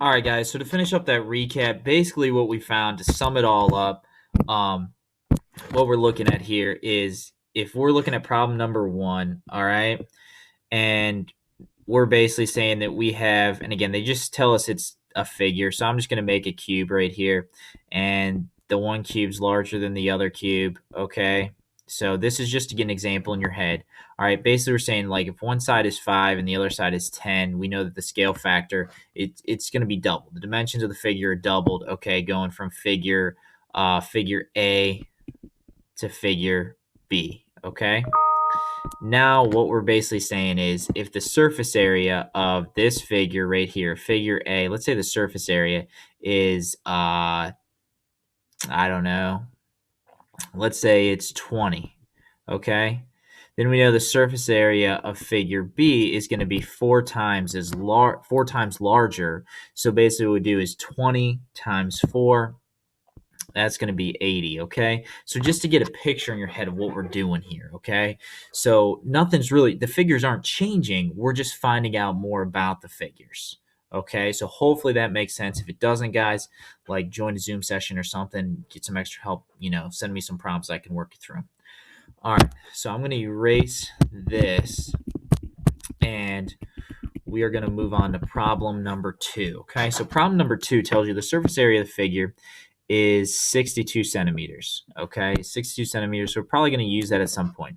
All right, guys. So to finish up that recap, basically what we found to sum it all up, um, what we're looking at here is if we're looking at problem number one, all right, and we're basically saying that we have, and again, they just tell us it's a figure. So I'm just going to make a cube right here, and the one cube's larger than the other cube. Okay. So this is just to get an example in your head. All right. Basically, we're saying like if one side is 5 and the other side is 10, we know that the scale factor it's going to be doubled. The dimensions of the figure are doubled. Okay, going from figure A to figure B. Okay. Now, what we're basically saying is if the surface area of this figure right here, figure A, let's say the surface area is, I don't know, let's say it's 20, okay? Then we know the surface area of figure B is going to be four times larger. So basically what we do is 20 times 4, that's going to be 80, okay? So just to get a picture in your head of what we're doing here, okay? So nothing's really, the figures aren't changing. We're just finding out more about the figures, okay? So hopefully that makes sense. If it doesn't, guys, like join a Zoom session or something, get some extra help, send me some prompts I can work it through. All right, so I'm going to erase this, and we are going to move on to problem number 2, okay? So problem number 2 tells you the surface area of the figure is 62 centimeters, okay? 62 centimeters, so we're probably going to use that at some point.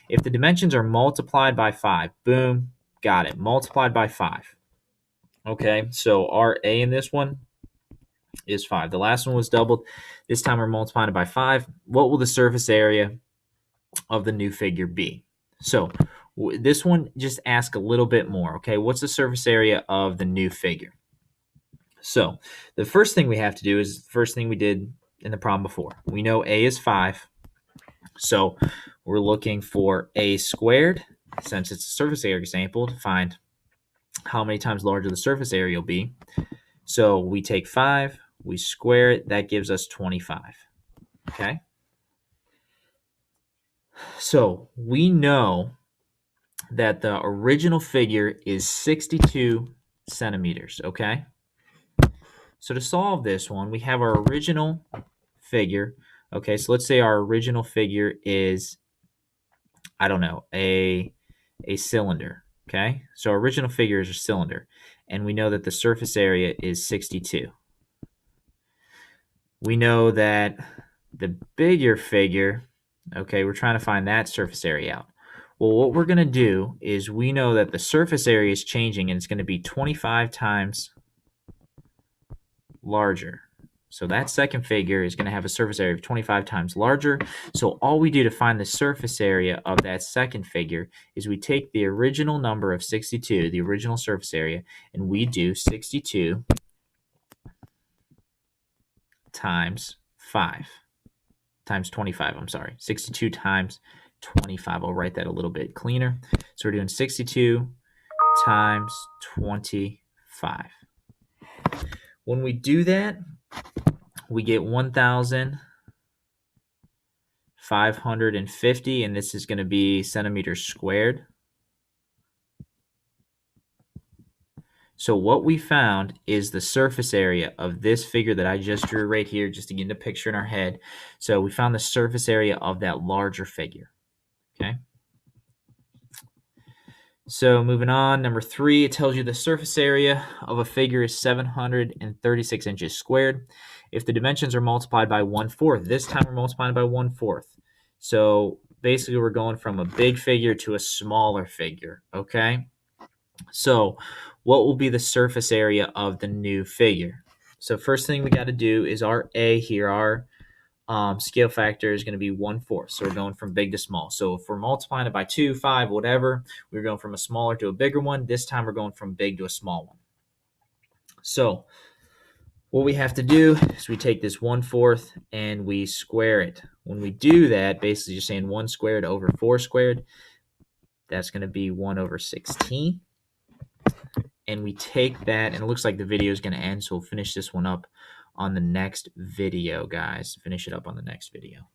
If the dimensions are multiplied by 5, boom, got it, multiplied by 5. Okay, so our A in this one is 5. The last one was doubled. This time we're multiplying it by 5. What will the surface area of the new figure be? So this one just asks a little bit more, okay? What's the surface area of the new figure? So the first thing we have to do is the first thing we did in the problem before. We know A is 5. So we're looking for A squared, since it's a surface area example, to find how many times larger the surface area will be. So we take 5, we square it, that gives us 25. Okay? So we know that the original figure is 62 centimeters, okay? So to solve this one, we have our original figure. Okay, so let's say our original figure is, I don't know, a cylinder. Okay, so our original figure is a cylinder, and we know that the surface area is 62. We know that the bigger figure, okay, we're trying to find that surface area out. Well, what we're going to do is we know that the surface area is changing, and it's going to be 25 times larger. So that second figure is going to have a surface area of 25 times larger. So all we do to find the surface area of that second figure is we take the original number of 62, the original surface area, and we do 62 times 5, times 25, I'm sorry. 62 times 25. I'll write that a little bit cleaner. So we're doing 62 times 25. When we do that, we get 1,550, and this is going to be centimeters squared. So what we found is the surface area of this figure that I just drew right here, just to get a picture in our head. So we found the surface area of that larger figure, okay? So moving on, number 3, it tells you the surface area of a figure is 736 inches squared. If the dimensions are multiplied by 1/4, this time we're multiplying by 1/4. So basically we're going from a big figure to a smaller figure, okay? So what will be the surface area of the new figure? So first thing we got to do is our A here, our scale factor is going to be 1/4. So we're going from big to small. So if we're multiplying it by 2, 5, whatever, we're going from a smaller to a bigger one. This time we're going from big to a small one. So what we have to do is we take this 1/4 and we square it. When we do that, basically you're saying 1 squared over 4 squared. That's going to be 1 over 16. And we take that, and it looks like the video is going to end, so we'll finish this one up on the next video, guys. Finish it up on the next video.